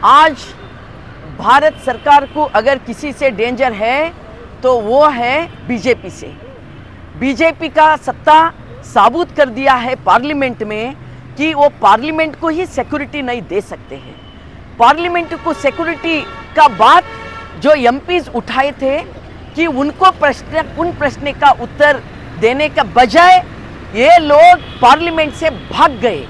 आज भारत सरकार को अगर किसी से डेंजर है तो वो है बीजेपी से। बीजेपी का सत्ता साबुत कर दिया है पार्लियामेंट में कि वो पार्लियामेंट को ही सिक्योरिटी नहीं दे सकते हैं। पार्लियामेंट को सिक्योरिटी का बात जो एमपीज उठाए थे कि उनको उन प्रश्न का उत्तर देने का बजाय ये लोग पार्लियामेंट से भाग गए,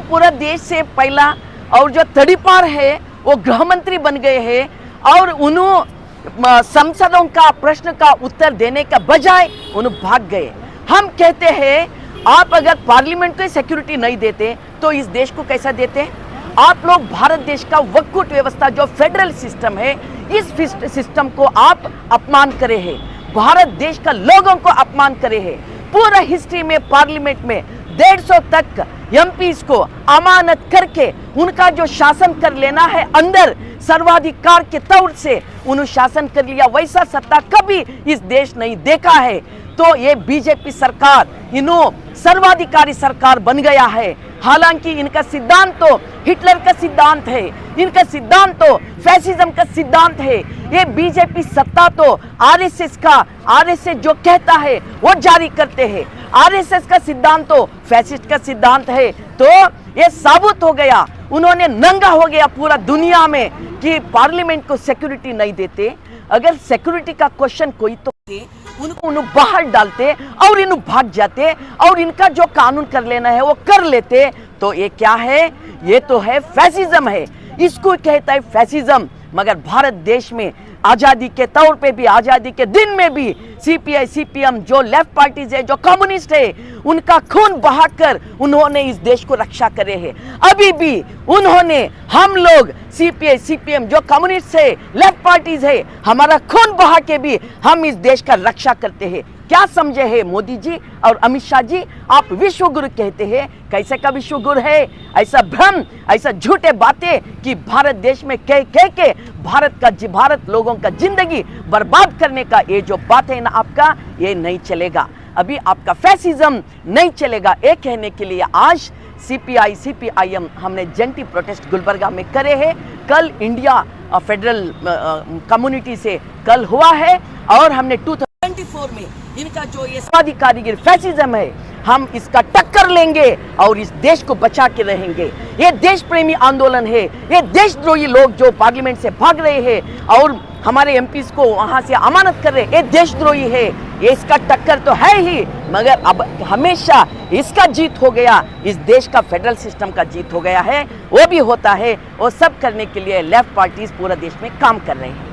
पूरा देश से पहला, और जो तड़ीपार है वो गृह मंत्री बन गए हैं और उन्होंने संसदों का प्रश्न का उत्तर देने का बजाय उन्हें भाग गए। हम कहते हैं आप अगर पार्लियामेंट को सिक्योरिटी नहीं देते तो इस देश को कैसा देते? आप लोग भारत देश का वक्फ व्यवस्था जो फेडरल सिस्टम है, इस सिस्टम को आप अपमान करे हैं, भारत देश का लोगों को अपमान करे हैं। पूरा हिस्ट्री में पार्लियामेंट में 150 तक एमपीज को अमानत करके उनका जो शासन कर लेना है अंदर सर्वाधिकार के तौर से उन्होंने शासन कर लिया, वैसा सत्ता कभी इस देश नहीं देखा है। तो ये बीजेपी सरकार सर्वाधिकारी सरकार बन गया है। हालांकि इनका सिद्धांत तो हिटलर का सिद्धांत है, इनका सिद्धांत तो फैसिज्म का सिद्धांत है। ये बीजेपी सत्ता तो आरएसएस जो कहता है वो जारी करते हैं। आरएसएस का सिद्धांत तो फैसिस्ट का सिद्धांत है। तो ये साबित हो गया, उन्होंने नंगा हो गया पूरा दुनिया में कि पार्लियामेंट को सिक्योरिटी नहीं देते। अगर सिक्योरिटी का क्वेश्चन कोई तो उनको बाहर डालते और इन्हें भाग जाते और इनका जो कानून कर लेना है वो कर लेते। तो ये क्या है? ये तो है फैसिज्म है, इसको कहता है फैसिज्म। मगर भारत देश में आजादी के तौर पे भी, आजादी के दिन में भी सीपीआई सीपीएम जो लेफ्ट पार्टीज है, जो कम्युनिस्ट है, उनका खून बहाकर उन्होंने इस देश को रक्षा करे है। अभी भी उन्होंने, हम लोग सीपीआई सीपीएम जो कम्युनिस्ट है, लेफ्ट पार्टीज है, हमारा खून बहा के भी हम इस देश का रक्षा करते हैं। क्या समझे है मोदी जी और अमित शाह जी? आप विश्व गुरु कहते हैं, कैसे का विश्व गुरु है? ऐसा भ्रम, ऐसा झूठे बातें कि भारत देश में कह के भारत लोगों का जिंदगी बर्बाद करने का ये जो बात है ना आपका, ये नहीं चलेगा। अभी आपका फैसिज्म नहीं चलेगा। ये कहने के लिए आज सीपीआई सीपीआईएम हमने जंटी प्रोटेस्ट गुलबर्गा में करे हैं। कल इंडिया फेडरल कम्युनिटी से कल हुआ है और हमने 2024 में इनका जो ये सर्वाधिकारी फैसिज्म है, हम इसका टक्कर लेंगे और इस देश को बचा के रहेंगे। ये देश प्रेमी आंदोलन है, ये देशद्रोही लोग जो पार्लियामेंट से भाग रहे हैं और हमारे एमपीज को वहां से अमानत कर रहे हैं, ये देशद्रोही है। ये इसका टक्कर तो है ही, मगर अब हमेशा इसका जीत हो गया, इस देश का फेडरल सिस्टम का जीत हो गया है। वो भी होता है, वो सब करने के लिए लेफ्ट पार्टीज पूरा देश में काम कर रहे हैं।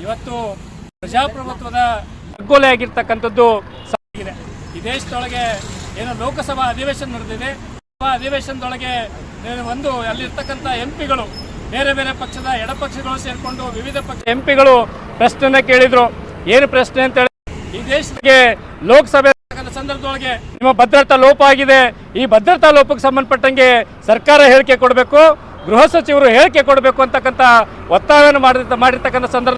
ಇವತ್ತು ಪ್ರಜಾಪ್ರಭುತ್ವದ ಹೆಗ್ಗೋಲೆ ಆಗಿರ್ತಕ್ಕಂಥದ್ದು ಸಾಗಿದೆ। ಈ ದೇಶದೊಳಗೆ ಏನೋ ಲೋಕಸಭಾ ಅಧಿವೇಶನ ನಡೆದಿದೆ, ಅಧಿವೇಶನದೊಳಗೆ ಒಂದು ಅಲ್ಲಿರ್ತಕ್ಕಂಥ ಎಂಪಿಗಳು, ಬೇರೆ ಬೇರೆ ಪಕ್ಷದ ಎಡಪಕ್ಷಗಳು ಸೇರಿಕೊಂಡು ವಿವಿಧ ಪಕ್ಷ ಎಂಪಿಗಳು ಪ್ರಶ್ನೆಯನ್ನ ಕೇಳಿದ್ರು। ಏನು ಪ್ರಶ್ನೆ ಅಂತ ಹೇಳಿ, ಈ ದೇಶಕ್ಕೆ ಲೋಕಸಭೆ ಸಂದರ್ಭದೊಳಗೆ ನಿಮ್ಮ ಭದ್ರತಾ ಲೋಪ ಆಗಿದೆ, ಈ ಭದ್ರತಾ ಲೋಪಕ್ಕೆ ಸಂಬಂಧಪಟ್ಟಂಗೆ ಸರ್ಕಾರ ಹೇಳಿಕೆ ಕೊಡಬೇಕು, ಗೃಹ ಸಚಿವರು ಹೇಳಿಕೆ ಕೊಡಬೇಕು ಅಂತಕ್ಕಂಥ ಒತ್ತಾಯವನ್ನು ಮಾಡಿರ್ತಕ್ಕಂಥ ಸಂದರ್ಭ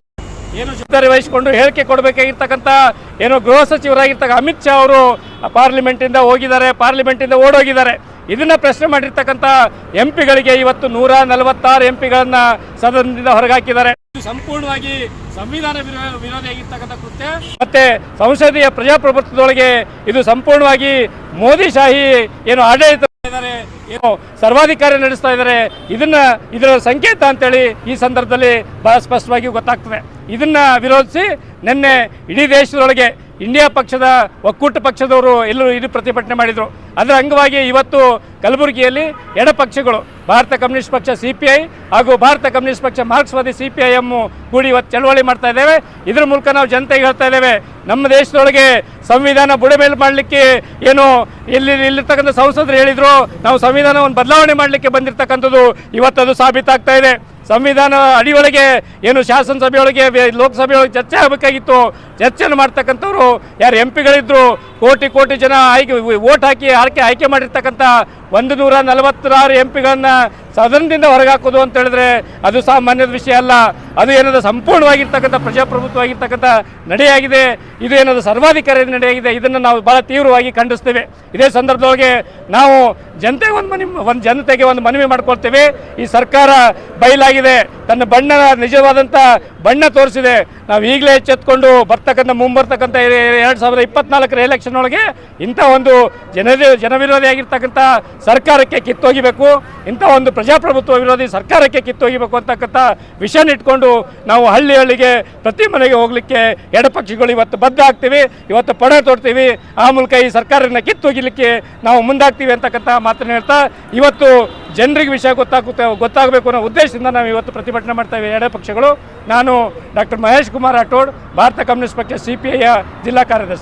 ಏನು ಜವಾಬ್ದಾರಿ ವಹಿಸಿಕೊಂಡು ಹೇಳಿಕೆ ಕೊಡಬೇಕಾಗಿರ್ತಕ್ಕಂಥ ಏನೋ ಗೃಹ ಸಚಿವರಾಗಿರ್ತಕ್ಕ ಅಮಿತ್ ಶಾ ಅವರು ಪಾರ್ಲಿಮೆಂಟಿಂದ ಹೋಗಿದ್ದಾರೆ, ಪಾರ್ಲಿಮೆಂಟಿಂದ ಓಡೋಗಿದ್ದಾರೆ। ಇದನ್ನ ಪ್ರಶ್ನೆ ಮಾಡಿರ್ತಕ್ಕಂಥ ಎಂಪಿಗಳಿಗೆ ಇವತ್ತು 146 ಎಂಪಿಗಳನ್ನ ಸದನದಿಂದ ಹೊರಗಾಕಿದ್ದಾರೆ। ಸಂಪೂರ್ಣವಾಗಿ ಸಂವಿಧಾನ ವಿರೋಧಿಯಾಗಿರ್ತಕ್ಕಂಥ ಕೃತ್ಯ, ಮತ್ತೆ ಸಂಸದೀಯ ಪ್ರಜಾಪ್ರಭುತ್ವದೊಳಗೆ ಇದು ಸಂಪೂರ್ಣವಾಗಿ ಮೋದಿ ಶಾಹಿ ಏನು ಆಡಳಿತ ಇದ್ದಾರೆ, ಏನು ಸರ್ವಾಧಿಕಾರಿ ನಡೆಸ್ತಾ ಇದ್ದಾರೆ, ಇದರ ಸಂಕೇತ ಅಂತೇಳಿ ಈ ಸಂದರ್ಭದಲ್ಲಿ ಬಹಳ ಸ್ಪಷ್ಟವಾಗಿ ಗೊತ್ತಾಗ್ತದೆ। ಇದನ್ನ ವಿರೋಧಿಸಿ ನಿನ್ನೆ ಇಡೀ ದೇಶದೊಳಗೆ ಇಂಡಿಯಾ ಪಕ್ಷದ ಒಕ್ಕೂಟ ಪಕ್ಷದವರು ಎಲ್ಲರೂ ಇದು ಪ್ರತಿಭಟನೆ ಮಾಡಿದರು. ಅದರ ಅಂಗವಾಗಿ ಇವತ್ತು ಕಲಬುರಗಿಯಲ್ಲಿ ಎಡಪಕ್ಷಗಳು ಭಾರತ ಕಮ್ಯುನಿಸ್ಟ್ ಪಕ್ಷ CPI ಹಾಗೂ ಭಾರತ ಕಮ್ಯುನಿಸ್ಟ್ ಪಕ್ಷ ಮಾರ್ಕ್ಸ್ವಾದಿ CPIM ಕೂಡಿ ಇವತ್ತು ಚಳವಳಿ ಮಾಡ್ತಾ ಇದ್ದೇವೆ. ಇದರ ಮೂಲಕ ನಾವು ಜನತೆಗೆ ಹೇಳ್ತಾ ಇದ್ದೇವೆ, ನಮ್ಮ ದೇಶದೊಳಗೆ ಸಂವಿಧಾನ ಬುಡಮೇಲು ಮಾಡಲಿಕ್ಕೆ ಏನು ಇಲ್ಲಿರ್ತಕ್ಕಂಥ ಸಂಸದರು ಹೇಳಿದ್ರು, ನಾವು ಸಂವಿಧಾನವನ್ನು ಬದಲಾವಣೆ ಮಾಡಲಿಕ್ಕೆ ಬಂದಿರತಕ್ಕಂಥದ್ದು ಇವತ್ತದು ಸಾಬೀತಾಗ್ತಾ ಇದೆ. ಸಂವಿಧಾನ ಅಡಿಯೊಳಗೆ ಏನು ಶಾಸನಸಭೆಯೊಳಗೆ ಲೋಕಸಭೆಯೊಳಗೆ ಚರ್ಚೆ ಆಗಬೇಕಾಗಿತ್ತು, ಚರ್ಚೆಯನ್ನು ಮಾಡ್ತಕ್ಕಂಥವ್ರು ಯಾರು MP ಗಳಿದ್ರು, ಕೋಟಿ ಜನ ವೋಟ್ ಹಾಕಿ ಆಯ್ಕೆ ಮಾಡಿರ್ತಕ್ಕಂಥ 146 MP ಗಳನ್ನು ಸದನದಿಂದ ಹೊರಗಾಕೋದು ಅಂತ ಹೇಳಿದ್ರೆ ಅದು ಸಾಮಾನ್ಯದ ವಿಷಯ ಅಲ್ಲ. ಅದು ಏನದು ಸಂಪೂರ್ಣವಾಗಿರ್ತಕ್ಕಂಥ ಪ್ರಜಾಪ್ರಭುತ್ವವಾಗಿರ್ತಕ್ಕಂಥ ನಡೆಯಾಗಿದೆ. ಇದು ಏನದು ಸರ್ವಾಧಿಕಾರಿ ನಡೆಯಾಗಿದೆ. ಇದನ್ನು ನಾವು ಭಾಳ ತೀವ್ರವಾಗಿ ಖಂಡಿಸ್ತೇವೆ. ಇದೇ ಸಂದರ್ಭದೊಳಗೆ ನಾವು ಜನತೆಗೆ ಒಂದು ಮನವಿ ಮಾಡ್ಕೊಳ್ತೇವೆ. ಈ ಸರ್ಕಾರ ಬಯಲಾಗಿದೆ, ತನ್ನ ನಿಜವಾದಂಥ ಬಣ್ಣ ತೋರಿಸಿದೆ. ನಾವು ಈಗಲೇ ಎಚ್ಚೆತ್ಕೊಂಡು ಮುಂಬರ್ತಕ್ಕಂಥ 2024 ಎಲೆಕ್ಷನ್ ಒಳಗೆ ಇಂಥ ಒಂದು ಜನವಿರೋಧಿಯಾಗಿರ್ತಕ್ಕಂಥ ಸರ್ಕಾರಕ್ಕೆ ಕಿತ್ತೊಗಿಬೇಕು, ಇಂಥ ಒಂದು ಪ್ರಜಾಪ್ರಭುತ್ವ ವಿರೋಧಿ ಸರ್ಕಾರಕ್ಕೆ ಕಿತ್ತೊಗಿಬೇಕು ಅಂತಕ್ಕಂಥ ವಿಷನ್ ಇಟ್ಕೊಂಡು ನಾವು ಹಳ್ಳಿಗೆ ಪ್ರತಿ ಮನೆಗೆ ಹೋಗಲಿಕ್ಕೆ ಎಡಪಕ್ಷಗಳು ಇವತ್ತು ಬದ್ಧ ಆಗ್ತೀವಿ, ಇವತ್ತು ಪಣ ತೊಡ್ತೀವಿ. ಆ ಮೂಲಕ ಈ ಸರ್ಕಾರನ ಕಿತ್ತೊಗಿಲಿಕ್ಕೆ ನಾವು ಮುಂದಾಗ್ತೀವಿ ಅಂತಕ್ಕಂಥ ಮಾತನ್ನು ಹೇಳ್ತಾ, ಇವತ್ತು ಜನರಿಗೆ ವಿಷಯ ಗೊತ್ತಾಗಬೇಕು ಅನ್ನೋ ಉದ್ದೇಶದಿಂದ ನಾವು ಇವತ್ತು ಪ್ರತಿಭಟನೆ ಮಾಡ್ತಾ ಇದ್ದೀವಿ ಎಡಪಕ್ಷಗಳು. ನಾನು ಡಾಕ್ಟರ್ ಮಹೇಶ್ ಕುಮಾರ್ ರಾಠೋಡ್, ಭಾರತ ಕಮ್ಯುನಿಸ್ಟ್ ಪಕ್ಷ CPI ಜಿಲ್ಲಾ ಕಾರ್ಯದರ್ಶಿ.